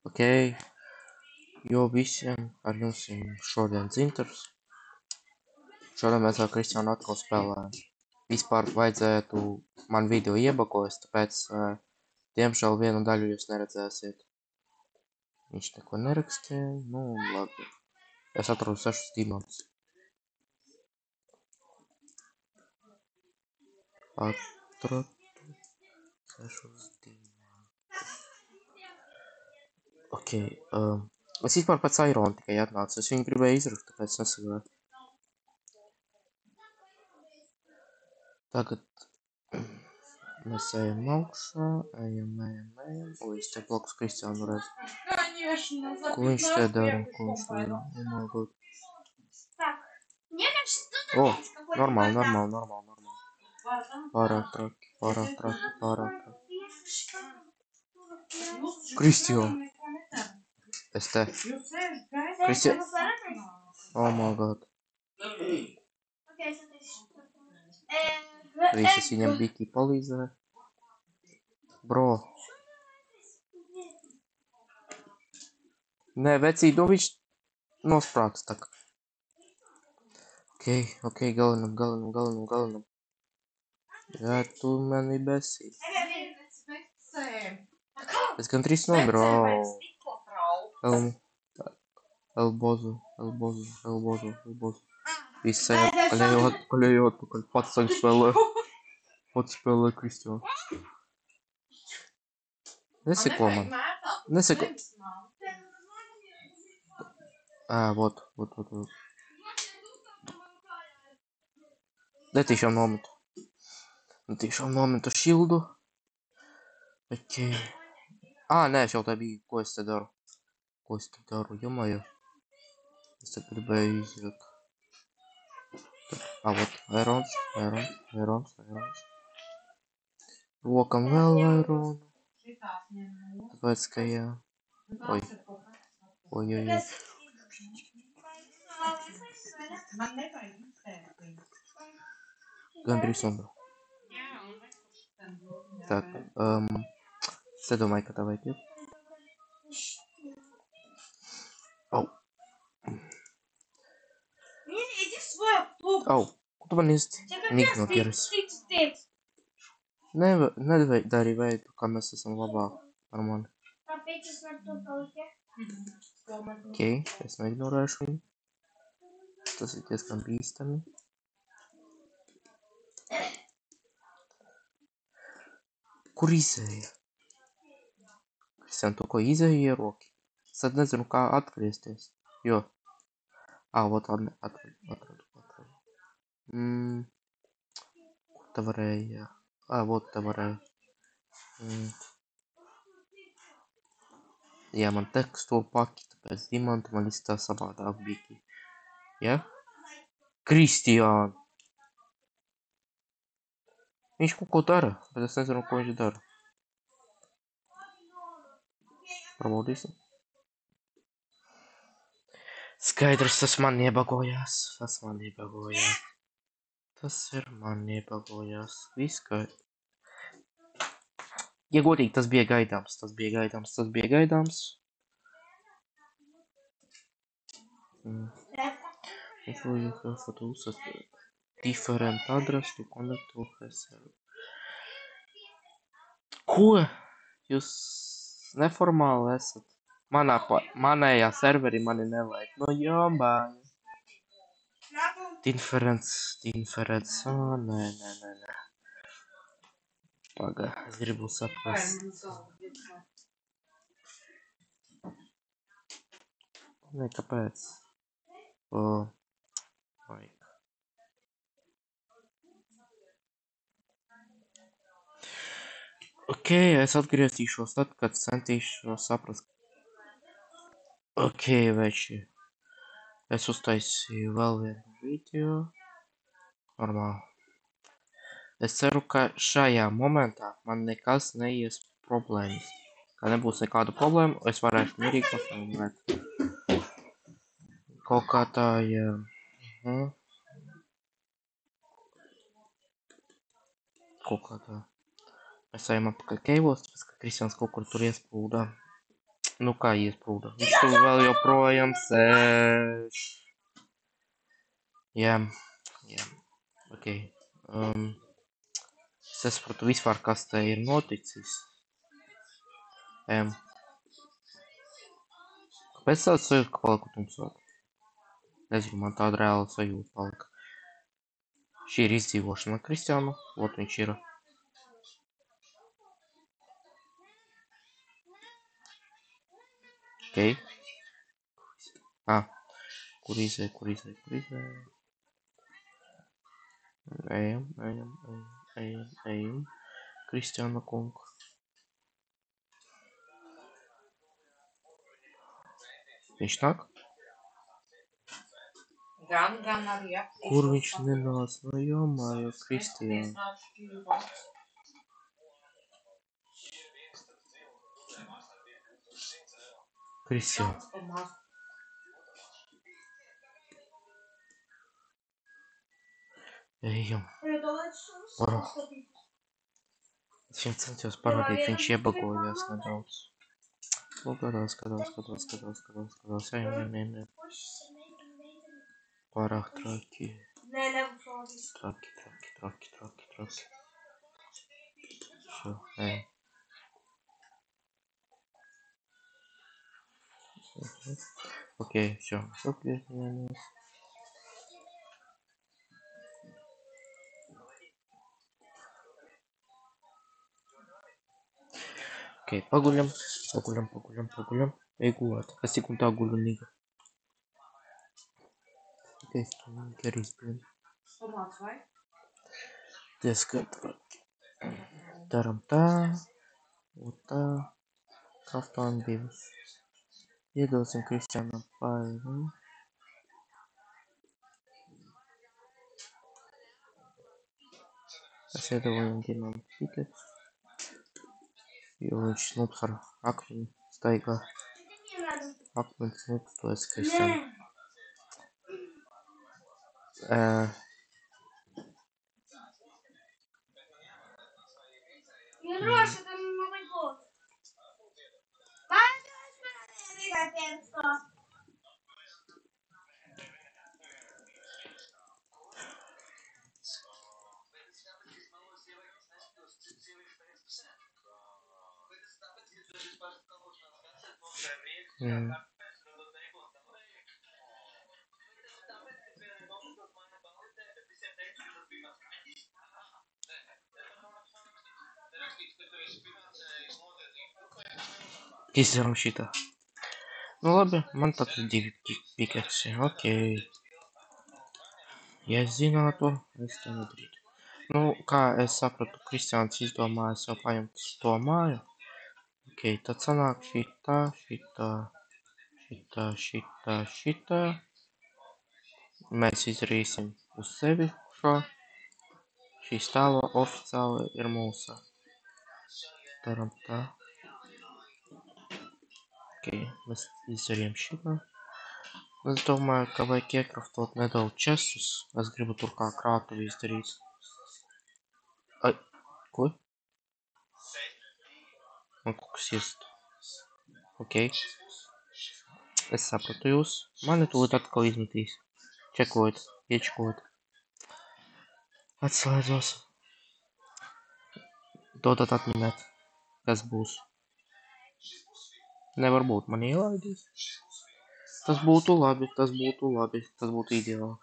Ok, jo visiem ar jums ir šodien dzintars. Šodien mēs ar Kristiānu atkal spēlējam. Vispār vajadzētu man video iebakojas, tāpēc, diemžēl, vienu daļu jūs neredzēsiet. Viņš neko nerakstīja, nu labi. Es atradu 6 diamantus. Atradu 6 diamantus. Ok, es vispār pēc Airona tikai atnācu. Es viņu gribēju izrakt, tāpēc nesagāju. Tagad mēs ejam augšā, ejam. Ui, es te blakus Kristiānu redzu. Ko viņš te dara? Oh my god. O, normāli. Pārāk traki. Kristiānu. Es te. Kristiānu. Oh my god. Visas viņam biki palīdzēja. Bro. Nē, vecīt, nu viņš nosprāks tak. Ok, galinam. Jā, tu mani besī. Es gan 3 nomiru. Elbozu. Viss ejot, kaļējot, pats tagad spēlē Kristiānu. Neseko man. Vot. Netīšām nometu šildu. Ok. Nē, es jau tā biju. Ko es te daru? Jumaju. Es te gribēju izjūt. Vot, Airons. Lokam vēl Aironu. Tāpēc, ka jā. Oi. Gandrīz sombra. Так, es domāju, ka tā vajag iet. Au, ko tu man iesti? Nikno ķeras. Nedari veidu, kā mēs esam labāk ar mani. Ok, es neignorēšu viņu. Tas ir diezgan bīstami. Kur izēja? Kristiān, tu ko izēja ieroki? Es tad nezinu, kā atgriezties. Jo. Vot atradu. Kur tā varēja? Vot tā varēja. Jā, man tekstūra paki, tāpēc dimantu man izstās savādāk biki. Ja? Kristiān! Viņš kaut ko dara, bet es nezinu, ko viņš dara. Pabaudīsim. Skaidrs, tas man iebagojās. Viss skaidrs. Ja godīgi, tas bija gaidāms. If you have to use a different address to connect to her server. Ko? Jūs neformāli esat? Manējā serveri mani nevajag. No jābāja. Inference. Nē. Paga, es gribu saprast. Nē, kāpēc? Vajag. Ok, es atgriezīšos tad, kad centīšos saprast. Ok, veči. Es uztaisīju vēl vienu video. Normāli. Es ceru, ka šajā momentā man nekas neies problēmas. Ka nebūs nekāda problēma, es varēšu mierīgi pastāvēt. Kaut kā tā, jā. Kaut kā tā. Mēs ejam atpakaļ keivos, tāpēc, ka Kristiāns kaut kur tur iesprūdā. Nu kā iesprūda? Viņš tu vēl joprojām sēž. Jā, jā, ok. Es nesaprotu vispār, kas te ir noticis. Kāpēc tāds sajūta, ka palika tumsāk? Nezinu, man tāda reāla sajūta palika. Šī ir izdzīvošana Kristiānu, ot viņš ir. Ok. Kur izēj? Ejam. Kristiāna kungu. Viņš nāk? Gan arī aptīšos. Kur viņš nenāc? No jomāju, Kristiāna. Kristiāna. Ejam. Es viņam centos parādīt, viņš iebagojās nedaudz. Skatās. Ejam. Pārāk traki. Traki. Šo, ejam. Ok, все. Ok, paguļam. Ej gulēt. Es tik un tā guļu nīga. Ok, stunīgi arī spēļ. Diezgan traki. Daram tā. Un tā. Kaftāni divas. Iedosim Kristiānam pailu. Es iedodu viņam ģimam pikets. Jo viņš snūps ar akmeni staigā. Akmeni snūps, to es Kristiānu. Izdarām šitā. Nu labi, man tad ir divi piketsi. Ok. Ja es zinātu, es to nedarītu. Nu, kā es sapratu, Kristiāns izdomāja sev paņemt to māju. Ok, tad sanāk šitā. Mēs izdarīsim uz sevi šo. Šī stāva oficiāli ir mūsu. Daram tā. Ok, mēs izdarījām šitā. Es domāju, ka vajag iekraftot nedaudz čestus. Es gribu tur kā krātuvi izdarīt. Ai, ko? Man kaut kas iest. Ok. Es sapratu jūs. Mani tūlīt atkal izmetīs. Iečekojot. Atslēdzos. Dodat atminēt, kas būs. Nevar būt man ielaidīs. Tas būtu labi. Tas būtu ideāli.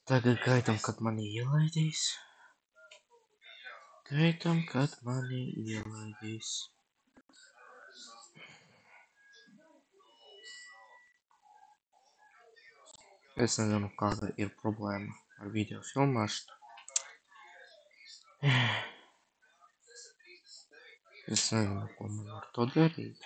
Tagad gaidām, kad mani ielaidīs. Es nezinu, kāda ir problēma ar video filmēšanu. Es nezinu, ko man ar to darīt.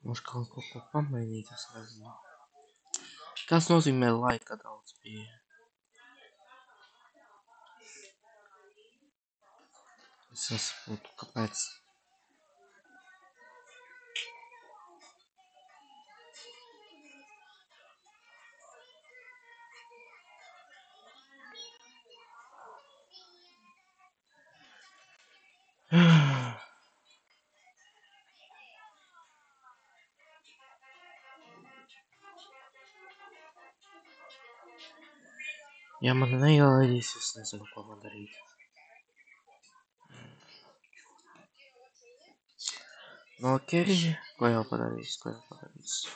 Mums kaut ko pamainīt, es nezinu. Kas nozīmē laika daudz bija? Es Сейчас буду капец. Я манейл, естественно, забыл поблагодарить. Ну окей, кое подарить, кое подарить.